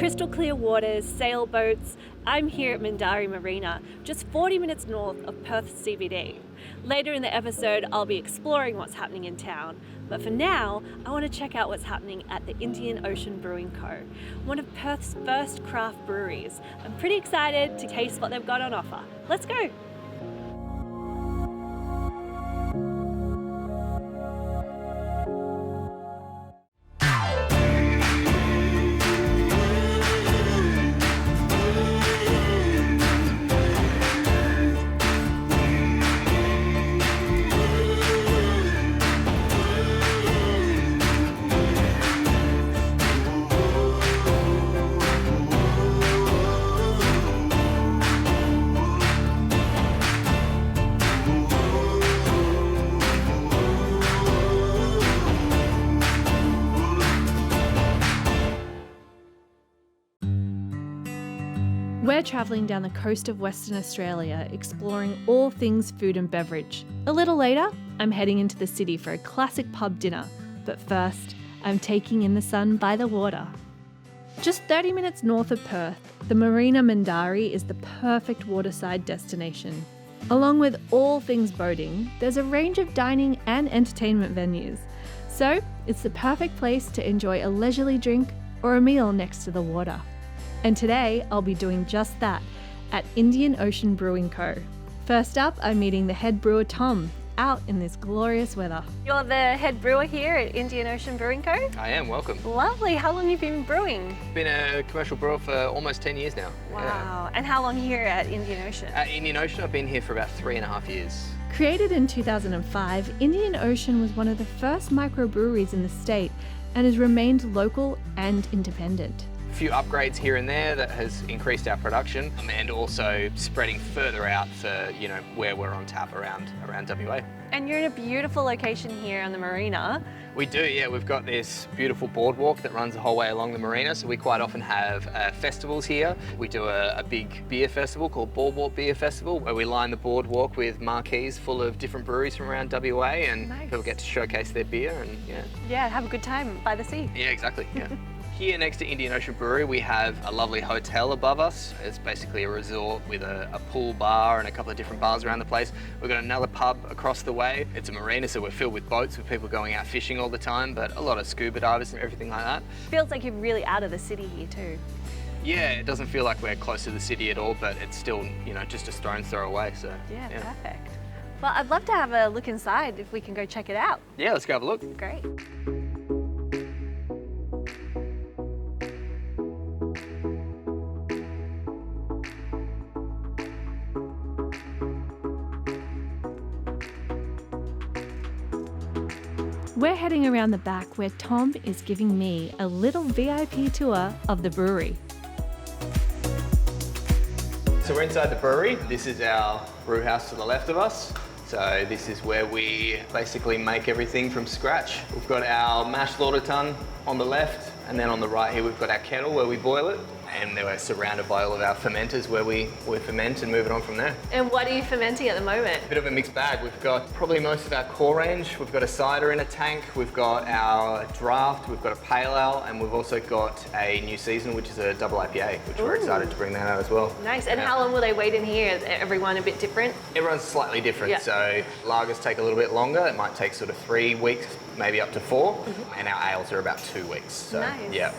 crystal clear waters, sailboats. I'm here at Mindarie Marina, just 40 minutes north of Perth CBD. Later in the episode, I'll be exploring what's happening in town. But for now, I want to check out what's happening at the Indian Ocean Brewing Co., one of Perth's first craft breweries. I'm pretty excited to taste what they've got on offer. Let's go. We're travelling down the coast of Western Australia, exploring all things food and beverage. A little later, I'm heading into the city for a classic pub dinner, but first, I'm taking in the sun by the water. Just 30 minutes north of Perth, the Marina Mindarie is the perfect waterside destination. Along with all things boating, there's a range of dining and entertainment venues, so it's the perfect place to enjoy a leisurely drink or a meal next to the water. And today, I'll be doing just that at Indian Ocean Brewing Co. First up, I'm meeting the head brewer Tom, out in this glorious weather. You're the head brewer here at Indian Ocean Brewing Co? I am, welcome. Lovely. How long have you been brewing? Been a commercial brewer for almost 10 years now. Wow. Yeah. And how long here at Indian Ocean? At Indian Ocean, I've been here for about 3.5 years. Created in 2005, Indian Ocean was one of the first microbreweries in the state and has remained local and independent. A few upgrades here and there that has increased our production, and also spreading further out for, where we're on tap around WA. And you're in a beautiful location here on the marina. We do, yeah. We've got this beautiful boardwalk that runs the whole way along the marina, so we quite often have festivals here. We do a big beer festival called Boardwalk Beer Festival, where we line the boardwalk with marquees full of different breweries from around WA, and nice. People get to showcase their beer, and Yeah, have a good time by the sea. Yeah, exactly, yeah. Here next to Indian Ocean Brewery, we have a lovely hotel above us. It's basically a resort with a pool bar and a couple of different bars around the place. We've got another pub across the way. It's a marina, so we're filled with boats with people going out fishing all the time, but a lot of scuba divers and everything like that. Feels like you're really out of the city here too. Yeah, it doesn't feel like we're close to the city at all, but it's still, just a stone's throw away, so. Yeah, perfect. Well, I'd love to have a look inside if we can go check it out. Yeah, let's go have a look. Great. We're heading around the back where Tom is giving me a little VIP tour of the brewery. So we're inside the brewery. This is our brew house to the left of us. So this is where we basically make everything from scratch. We've got our mash slaughter tun on the left, and then on the right here we've got our kettle where we boil it. And then we're surrounded by all of our fermenters where we ferment and move it on from there. And what are you fermenting at the moment? Bit of a mixed bag. We've got probably most of our core range. We've got a cider in a tank. We've got our draft. We've got a pale ale, and we've also got a new season, which is a double IPA, which we're excited to bring that out as well. Nice. And how long will they wait in here? Is everyone a bit different? Everyone's slightly different. So lagers take a little bit longer. It might take sort of 3 weeks, maybe up to 4. And our ales are about 2 weeks. So, nice. Yeah.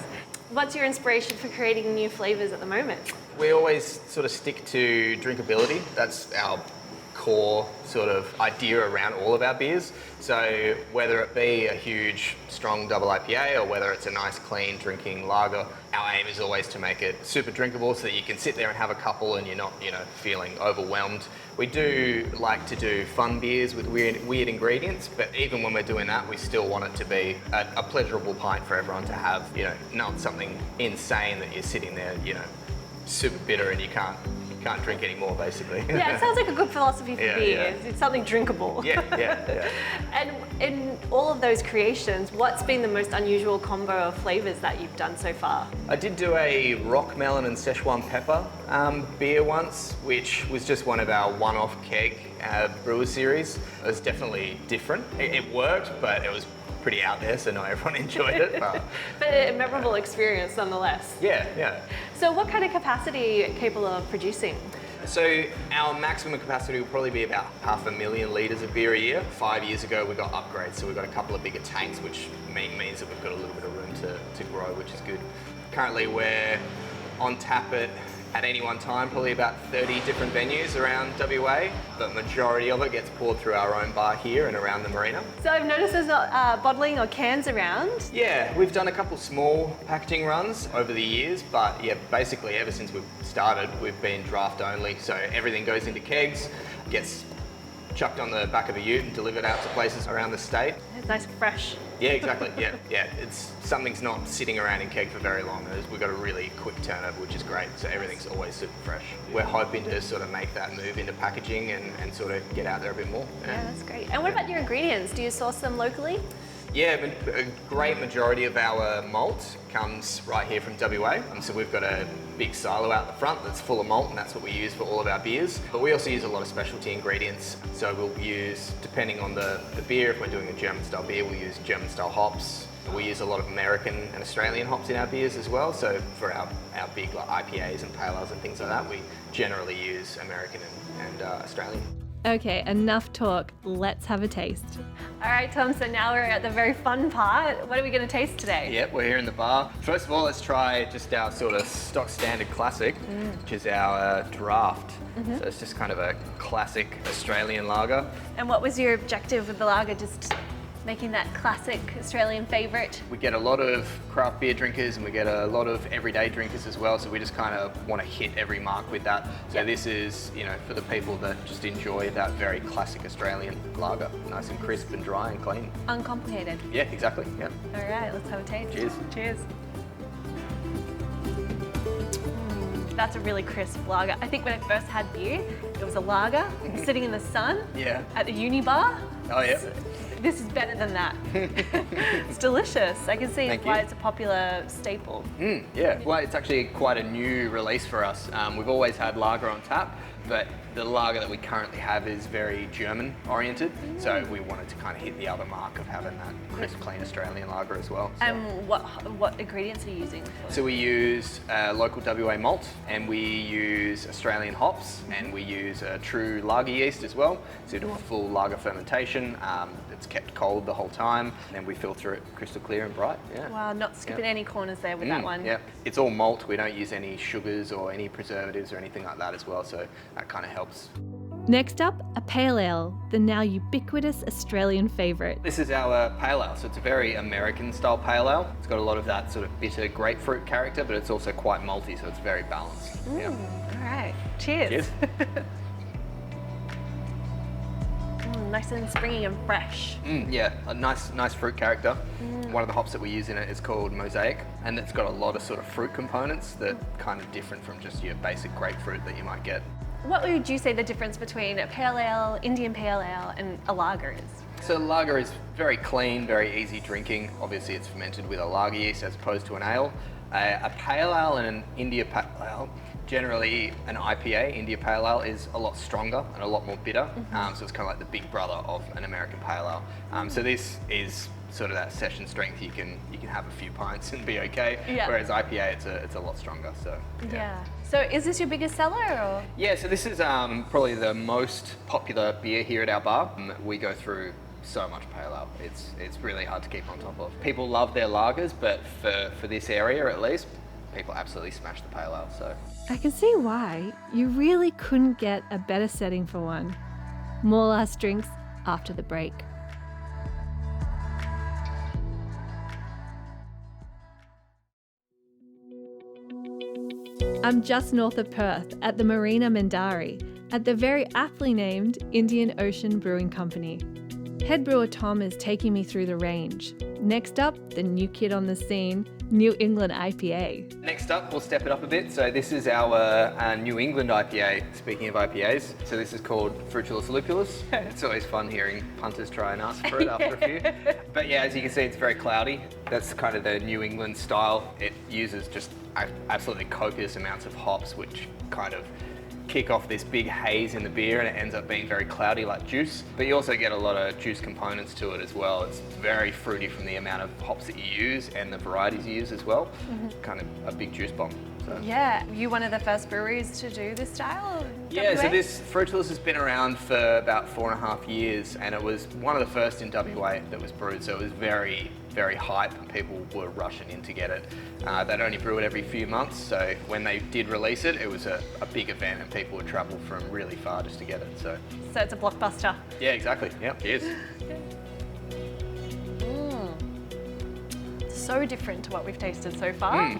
What's your inspiration for creating new flavours at the moment? We always sort of stick to drinkability. That's our core sort of idea around all of our beers. So whether it be a huge, strong double IPA or whether it's a nice, clean drinking lager, our aim is always to make it super drinkable so that you can sit there and have a couple and you're not, feeling overwhelmed. We do like to do fun beers with weird ingredients, but even when we're doing that, we still want it to be a pleasurable pint for everyone to have, not something insane that you're sitting there, super bitter and you can't drink anymore, basically. Yeah, it sounds like a good philosophy for beer. It's something drinkable. Yeah. And in all of those creations, what's been the most unusual combo of flavours that you've done so far? I did do a rock melon and Szechuan pepper beer once, which was just one of our one-off keg brewer series. It was definitely different. It worked, but it was pretty out there, so not everyone enjoyed it. But a memorable experience nonetheless. yeah. So what kind of capacity are you capable of producing? So our maximum capacity will probably be about 500,000 litres of beer a year. 5 years ago we got upgrades, so we've got a couple of bigger tanks, which means that we've got a little bit of room to grow, which is good. Currently we're on tap at any one time, probably about 30 different venues around WA, but majority of it gets poured through our own bar here and around the marina. So I've noticed there's not bottling or cans around. Yeah, we've done a couple small packaging runs over the years, but yeah, basically ever since we've started, we've been draft only. So everything goes into kegs, gets chucked on the back of a ute and delivered out to places around the state. It's nice and fresh. Yeah, exactly. Yeah. Something's not sitting around in keg for very long. We've got a really quick turnover, which is great. So everything's always super fresh. We're hoping to sort of make that move into packaging and sort of get out there a bit more. Yeah, that's great. And what about your ingredients? Do you source them locally? Yeah, a great majority of our malt comes right here from WA. So we've got a big silo out the front that's full of malt, and that's what we use for all of our beers. But we also use a lot of specialty ingredients. So we'll use, depending on the beer, if we're doing a German style beer, we'll use German style hops. We use a lot of American and Australian hops in our beers as well. So for our big like IPAs and pale ales and things like that, we generally use American and Australian. Okay, enough talk. Let's have a taste. All right, Tom, so now we're at the very fun part. What are we going to taste today? Yep, we're here in the bar. First of all, let's try just our sort of stock standard classic, which is our draft. So it's just kind of a classic Australian lager. And what was your objective with the lager? Just making that classic Australian favourite? We get a lot of craft beer drinkers and we get a lot of everyday drinkers as well, so we just kind of want to hit every mark with that. So this is, for the people that just enjoy that very classic Australian lager. Nice and crisp and dry and clean. Uncomplicated. Yeah, exactly. Yeah. All right, let's have a taste. Cheers. Cheers. That's a really crisp lager. I think when I first had beer, it was a lager sitting in the sun at the uni bar. Oh, yeah. This is better than that. It's delicious. I can see why it's a popular staple. Yeah, well, it's actually quite a new release for us. We've always had lager on tap, but the lager that we currently have is very German oriented, so we wanted to kind of hit the other mark of having that crisp, clean Australian lager as well. So. And what ingredients are you using? So we use local WA malt, and we use Australian hops, and we use a true lager yeast as well. So we do a full lager fermentation. It's kept cold the whole time, and then we filter it crystal clear and bright. Yeah. Wow, not skipping any corners there with that one. Yeah, it's all malt. We don't use any sugars or any preservatives or anything like that as well, so that kind of helps. Next up, a pale ale, the now ubiquitous Australian favourite. This is our pale ale, so it's a very American style pale ale. It's got a lot of that sort of bitter grapefruit character, but it's also quite malty, so it's very balanced. Yeah. All right, cheers. Cheers. Nice and springy and fresh. Yeah, a nice fruit character. One of the hops that we use in it is called Mosaic, and it's got a lot of sort of fruit components that kind of different from just your basic grapefruit that you might get. What would you say the difference between a pale ale, Indian pale ale, and a lager is? So lager is very clean, very easy drinking. Obviously it's fermented with a lager yeast as opposed to an ale. A pale ale and an India pale ale, generally an IPA, India pale ale, is a lot stronger and a lot more bitter. So it's kind of like the big brother of an American pale ale. So this is sort of that session strength. You can have a few pints and be okay. Whereas IPA, it's a lot stronger. So yeah. So is this your biggest seller, or? Yeah. So this is probably the most popular beer here at our bar. We go through so much pale ale. It's really hard to keep on top of. People love their lagers, but for this area at least, people absolutely smash the pale ale. So I can see why. You really couldn't get a better setting for one. More last drinks after the break. I'm just north of Perth at the Marina Mindarie, at the very aptly named Indian Ocean Brewing Company. Head brewer Tom is taking me through the range. Next up, the new kid on the scene, New England IPA. Next up, we'll step it up a bit. So this is our New England IPA, speaking of IPAs. So this is called Frutulus Lupulus. It's always fun hearing punters try and ask for it after a few. But yeah, as you can see, it's very cloudy. That's kind of the New England style. It uses just absolutely copious amounts of hops, which kind of kick off this big haze in the beer, and it ends up being very cloudy like juice. But you also get a lot of juice components to it as well. It's very fruity from the amount of hops that you use and the varieties you use as well. Kind of a big juice bomb. So. Yeah, you one of the first breweries to do this style? Yeah, WA? so this Fruitless has been around for about 4.5 years, and it was one of the first in WA that was brewed, so it was very, very hype, and people were rushing in to get it. They'd only brew it every few months, so when they did release it, it was a big event, and people would travel from really far just to get it. So it's a blockbuster. Yeah, exactly. Yeah, cheers. So different to what we've tasted so far.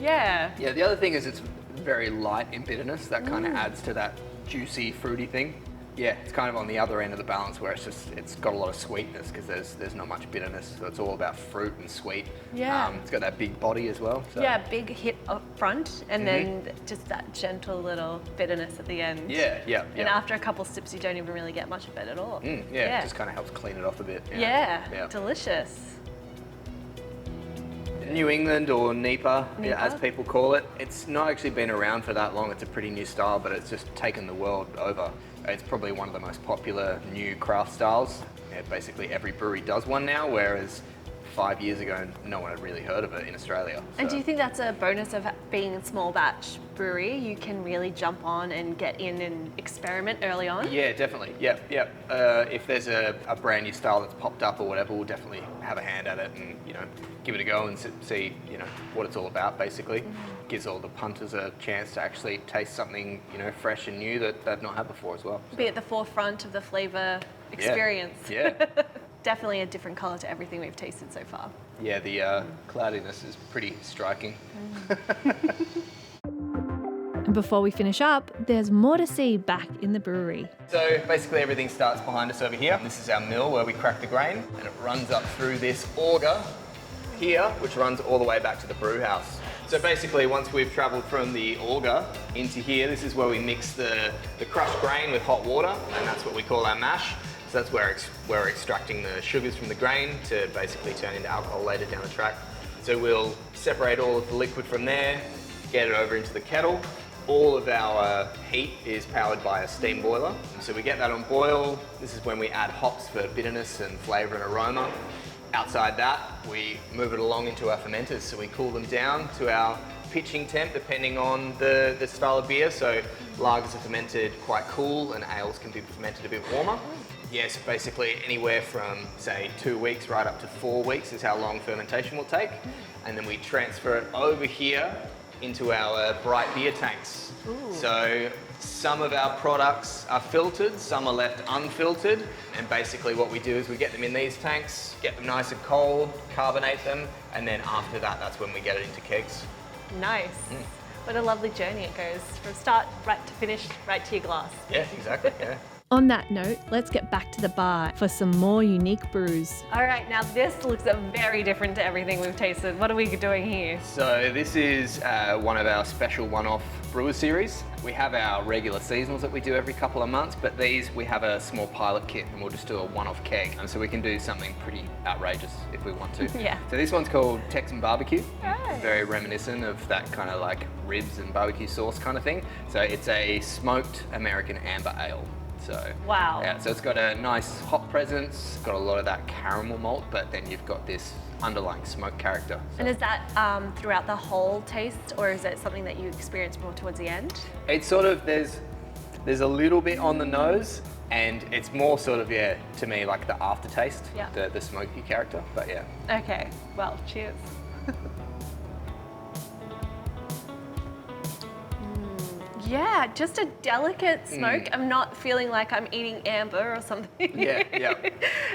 Yeah. Yeah, the other thing is it's very light in bitterness. That kind of adds to that juicy, fruity thing. Yeah, it's kind of on the other end of the balance where it's got a lot of sweetness because there's not much bitterness. So it's all about fruit and sweet. Yeah. It's got that big body as well. So. Yeah, big hit up front and then just that gentle little bitterness at the end. Yeah. And after a couple sips, you don't even really get much of it at all. It just kind of helps clean it off a bit. Yeah. Delicious. New England, or NEPA, as people call it. It's not actually been around for that long. It's a pretty new style, but it's just taken the world over. It's probably one of the most popular new craft styles. Basically every brewery does one now, whereas 5 years ago, no one had really heard of it in Australia. So. And do you think that's a bonus of being a small batch brewery? You can really jump on and get in and experiment early on? Yeah, definitely. Yep. If there's a brand new style that's popped up or whatever, we'll definitely have a hand at it and, give it a go and see, what it's all about, basically. Gives all the punters a chance to actually taste something, fresh and new that they've not had before as well. So. Be at the forefront of the flavour experience. Yeah. Definitely a different colour to everything we've tasted so far. Yeah, the cloudiness is pretty striking. And before we finish up, there's more to see back in the brewery. So basically everything starts behind us over here. This is our mill where we crack the grain, and it runs up through this auger here, which runs all the way back to the brew house. So basically once we've travelled from the auger into here, this is where we mix the crushed grain with hot water, and that's what we call our mash. So that's where we're extracting the sugars from the grain to basically turn into alcohol later down the track. So we'll separate all of the liquid from there, get it over into the kettle. All of our heat is powered by a steam boiler. So we get that on boil. This is when we add hops for bitterness and flavour and aroma. Outside that, we move it along into our fermenters. So we cool them down to our pitching temp depending on the style of beer. So lagers are fermented quite cool and ales can be fermented a bit warmer. Yes, basically anywhere from, say, 2 weeks right up to 4 weeks is how long fermentation will take. And then we transfer it over here into our bright beer tanks. So some of our products are filtered, some are left unfiltered. And basically what we do is we get them in these tanks, get them nice and cold, carbonate them, and then after that, that's when we get it into kegs. Nice. What a lovely journey it goes from start right to finish, right to your glass. Yeah, exactly, yeah. On that note, let's get back to the bar for some more unique brews. All right, now this looks very different to everything we've tasted. What are we doing here? So this is one of our special one-off brewer series. We have our regular seasonals that we do every couple of months, but these we have a small pilot kit and we'll just do a one-off keg. And so we can do something pretty outrageous if we want to. Yeah. So this one's called Texan Barbecue. Right. Very reminiscent of that kind of like ribs and barbecue sauce kind of thing. So it's a smoked American amber ale. So, wow. Yeah, so it's got a nice hop presence, got a lot of that caramel malt, but then you've got this underlying smoke character. So. And is that throughout the whole taste, or is it something that you experience more towards the end? It's sort of, there's a little bit on the nose, and it's more sort of, yeah, to me, like the aftertaste, the smoky character, but yeah. Okay, well, cheers. Yeah, just a delicate smoke. I'm not feeling like I'm eating amber or something. Yeah.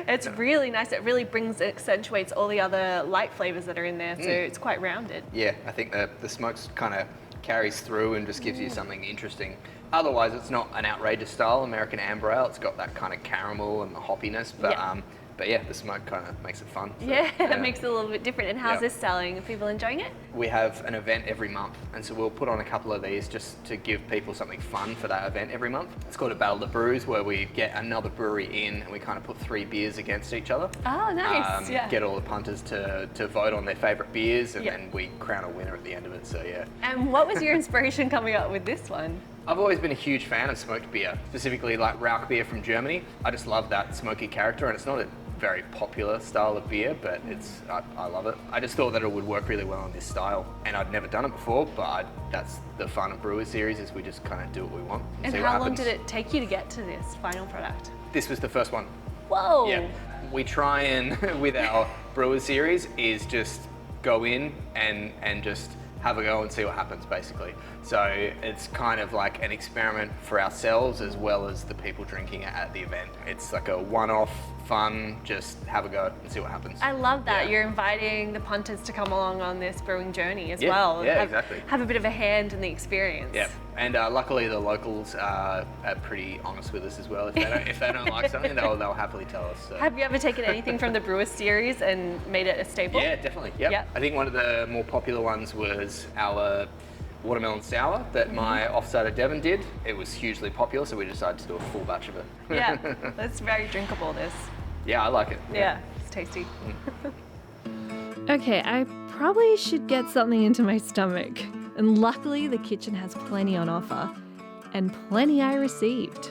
It's really nice. It really accentuates all the other light flavors that are in there, so it's quite rounded. Yeah, I think the smoke kind of carries through and just gives you something interesting. Otherwise, it's not an outrageous style American amber ale. It's got that kind of caramel and the hoppiness, but yeah, the smoke kind of makes it fun. So, it makes it a little bit different. And how's this selling? Are people enjoying it? We have an event every month, and so we'll put on a couple of these just to give people something fun for that event every month. It's called a Battle of the Brews, where we get another brewery in and we kind of put 3 beers against each other. Oh, nice. Get all the punters to vote on their favourite beers, and then we crown a winner at the end of it, so yeah. And what was your inspiration coming up with this one? I've always been a huge fan of smoked beer, specifically like Rauch beer from Germany. I just love that smoky character, and it's not a very popular style of beer, but I love it. I just thought that it would work really well in this style, and I'd never done it before, but that's the fun of Brewers Series, is we just kind of do what we want and see what happens. how long did it take you to get to this final product? This was the first one. Whoa! Yeah, we try and, with our Brewers Series, is just go in and just have a go and see what happens, basically. So it's kind of like an experiment for ourselves as well as the people drinking it at the event. It's like a one-off, fun, just have a go and see what happens. I love that. Yeah. You're inviting the punters to come along on this brewing journey as Yeah, well. yeah, exactly. Have a bit of a hand in the experience. Yeah, and luckily the locals are pretty honest with us as well. If they don't like something, they'll happily tell us. So. Have you ever taken anything from the Brewers Series and made it a staple? Yeah, definitely. Yep. I think one of the more popular ones was our watermelon sour that my offsider Devon did. It was hugely popular, so we decided to do a full batch of it. Yeah, that's very drinkable, this. Yeah, I like it. Yeah, it's tasty. Okay, I probably should get something into my stomach. And luckily, the kitchen has plenty on offer. And plenty I received.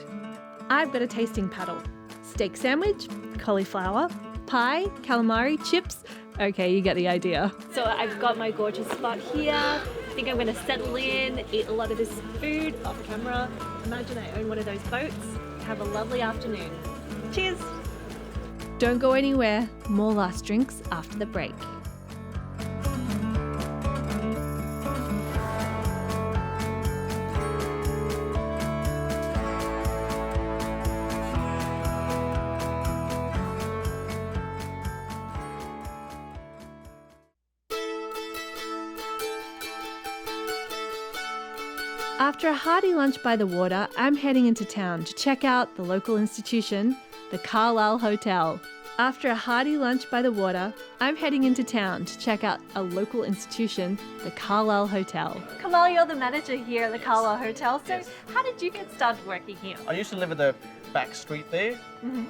I've got a tasting paddle. Steak sandwich, cauliflower, pie, calamari, chips. Okay, you get the idea. So I've got my gorgeous spot here. I think I'm going to settle in, eat a lot of this food off camera. Imagine I own one of those boats. Have a lovely afternoon. Cheers! Don't go anywhere. More last drinks after the break. After a hearty lunch by the water, I'm heading into town to check out the local institution, the Carlisle Hotel. After a hearty lunch by the water, I'm heading into town to check out a local institution, the Carlisle Hotel. Kamal, you're the manager here at the Carlisle Hotel. So how did you get started working here? I used to live at the back street there,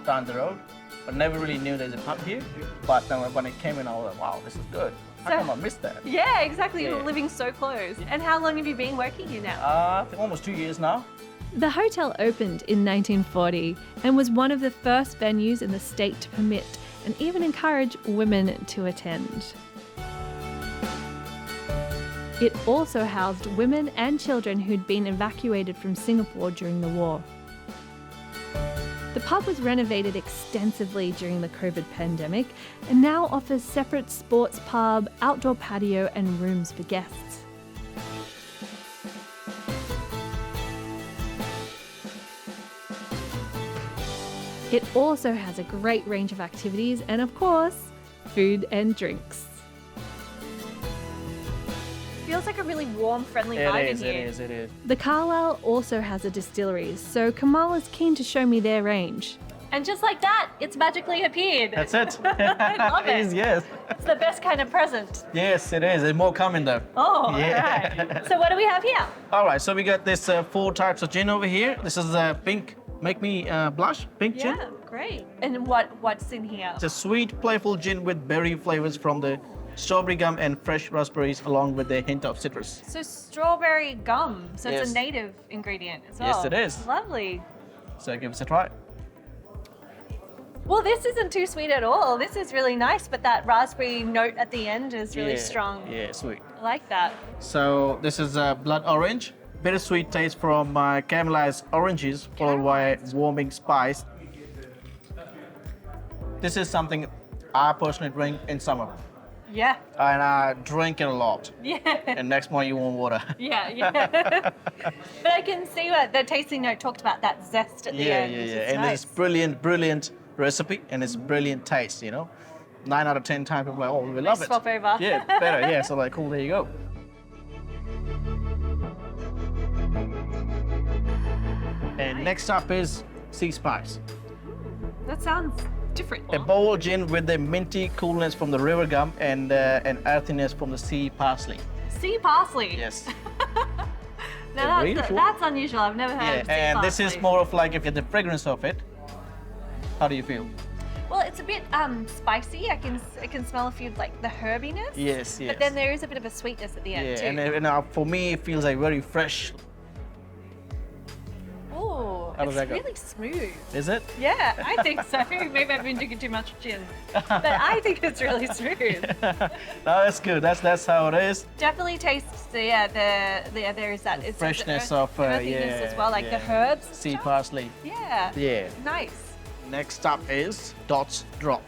down the road, but never really knew there's a pub here. But then when it came in, I was like, wow, this is good. How come I missed that? Yeah, exactly. Yeah. You're living so close. And how long have you been working here now? I think almost 2 years now. The hotel opened in 1940 and was one of the first venues in the state to permit and even encourage women to attend. It also housed women and children who'd been evacuated from Singapore during the war. The pub was renovated extensively during the COVID pandemic and now offers separate sports pub, outdoor patio and rooms for guests. It also has a great range of activities and, of course, food and drinks. Feels like a really warm, friendly vibe in here. It is. The Carlisle also has a distillery, so Kamal is keen to show me their range. And just like that, it's magically appeared. That's it. I love it. It is, yes. It's the best kind of present. Yes, it is. There's more coming though. Oh, Yeah. all right. So what do we have here? All right, so we got this 4 types of gin over here. This is pink, make me blush, pink gin. Yeah, great. And what's in here? It's a sweet, playful gin with berry flavors from the strawberry gum and fresh raspberries along with a hint of citrus. So strawberry gum. So it's Yes. a native ingredient as well. Yes, it is. Lovely. So give us a try. Well, this isn't too sweet at all. This is really nice, but that raspberry note at the end is really strong. Yeah, sweet. I like that. So this is blood orange. Bittersweet taste from caramelized oranges followed by warming spice. This is something I personally drink in summer. Yeah. And I drink it a lot. Yeah. And next morning you want water. Yeah. But I can see what the tasting note talked about, that zest at the end. which is And nice. it's brilliant recipe and it's brilliant taste, you know. 9 out of 10 times people are like, oh, we love it. Swap over. Yeah, better, yeah. So like, cool, there you go. And next up is sea spice. That sounds different. A bold gin with the minty coolness from the river gum and earthiness from the sea parsley. Sea parsley. Yes. Now really cool. that's unusual. I've never heard of sea and parsley. this is more of like if you get the fragrance of it. How do you feel? Well, it's a bit spicy. I can smell a few like the herbiness. Yes. But then there is a bit of a sweetness at the end too. And for me, it feels like very fresh. How does It's that go? really smooth. Is it? Yeah, I think so. Maybe I've been drinking too much gin, but I think it's really smooth. No, that's good. That's how it is. Definitely tastes there is that it's Freshness the of earthiness as well, like the herbs. and sea stuff. parsley. Yeah. Yeah. Nice. Next up is Dot's Drop.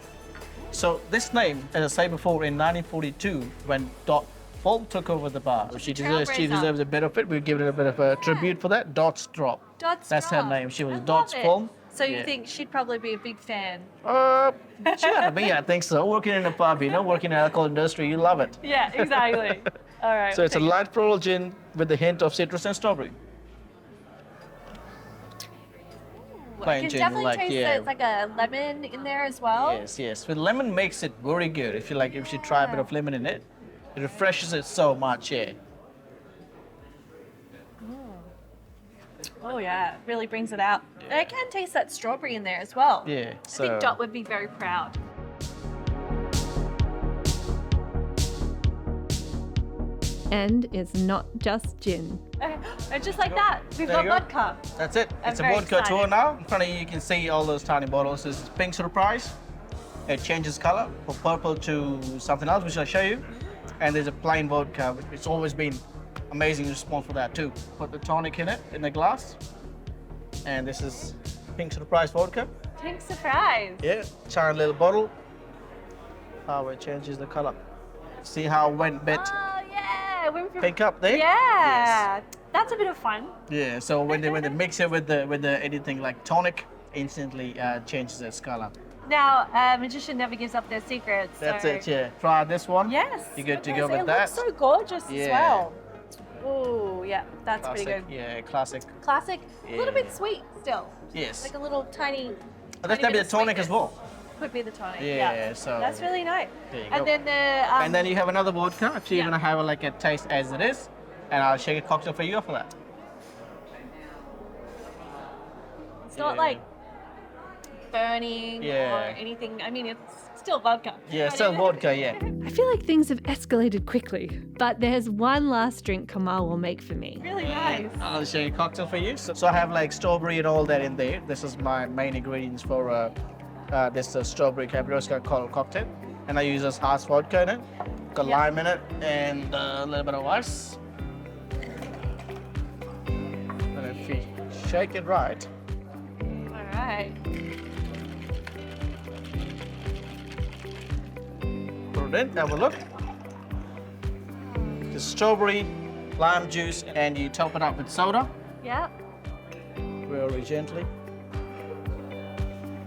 So this name, as I said before, in 1942, when Dot Fulp took over the bar, she trailblazer. deserves a bit of it. We've given her a bit of a tribute for that. Dot's Drop. Dot's That's Drop. her name. She was I Dot's love it. Fulp. So you Yeah. think she'd probably be a big fan? She had to be, I think so. Working in a pub, working in the alcohol industry, you love it. Yeah, exactly. All right. So it's a light floral gin with a hint of citrus and strawberry. I plain can gin, definitely like, taste yeah. it's like a lemon in there as well. Yes. With lemon makes it very good. If you try a bit of lemon in it, it refreshes it so much. Yeah. Oh yeah, it really brings it out. And I can taste that strawberry in there as well. Yeah. I think Dot would be very proud. And it's not just gin. And just like that, we've There got you go. vodka. That's it. I'm It's a very vodka tour excited. now. In front of you, you can see all those tiny bottles. This is pink surprise. It changes color from purple to something else, which I'll show you. And there's a plain vodka, which it's always been amazing response for that too. Put the tonic in it, in the glass. And this is pink surprise vodka. Pink surprise. Yeah, tiny little bottle. How it changes the color. See how it went bit Oh yeah, went from pink up there? yeah. That's a bit of fun. Yeah, so when they mix it with the anything like tonic, instantly changes its color. Now, magician never gives up their secrets. That's so. it, yeah. Try this one. Yes. You're good to okay, go so with it that. looks so gorgeous as Yeah. well. Oh yeah, that's Classic. pretty good. Yeah, classic. Classic. A little Yeah. bit sweet still. Yes. Like a little tiny. Oh, that's tiny be bit the of tonic as sweetness. well. Could be the tonic. Yeah, so- that's really nice. There you and go. then the And then you have another vodka if you're Yeah. gonna have like a taste as it is, and I'll shake a cocktail for you for that. it's not yeah. like burning Yeah. or anything. I mean, it's still vodka. Yeah, But still it- vodka, yeah. I feel like things have escalated quickly, but there's one last drink Kamal will make for me. Really nice. I'll shake a cocktail for you. So I have like strawberry and all that in there. This is my main ingredients for this strawberry Cabrosca cocktail. And I use this harsh vodka in it, got Yeah. lime in it, and a little bit of ice. And if you shake it right, All right. put it in, have a look. The strawberry, lime juice, and you top it up with soda Yeah. very gently.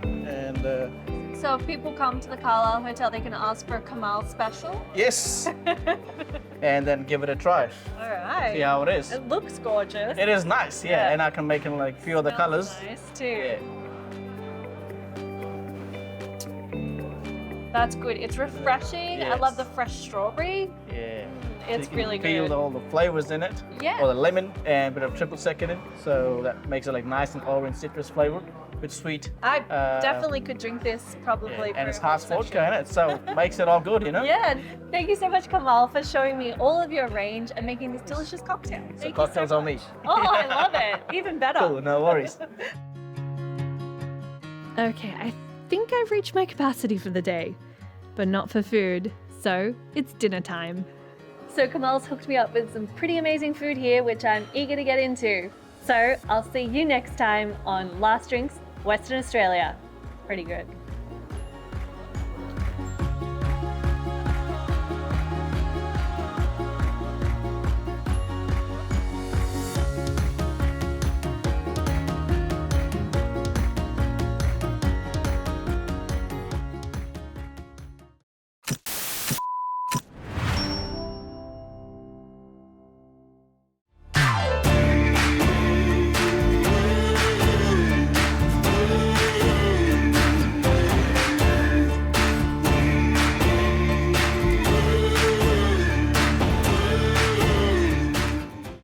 And So if people come to the Carlisle Hotel, they can ask for a Kamal special. yes, and then give it a try. All right. See how it is. It looks gorgeous. It is nice, yeah, Yeah. and I can make them like few other Smells colors. Nice too. Yeah. That's good. It's refreshing. I love Yes. the fresh strawberry. Yeah. It's So you can really feel good. all the flavors in it. Yeah. Or the lemon and a bit of triple sec in it. So that makes it like nice and orange citrus flavor with sweet. I uh, definitely could drink this probably. Yeah. for And it's a whole harsh vodka session. in it, so makes it all good, you know? Yeah, and thank you so much, Kamal, for showing me all of your range and making this delicious cocktail. So Thank you cocktails so on me. much. Oh, I love it. Even better. Cool, no worries. Okay, I think I've reached my capacity for the day, but not for food, so it's dinner time. So Kamal's hooked me up with some pretty amazing food here, which I'm eager to get into. So I'll see you next time on Last Drinks, Western Australia. Pretty good.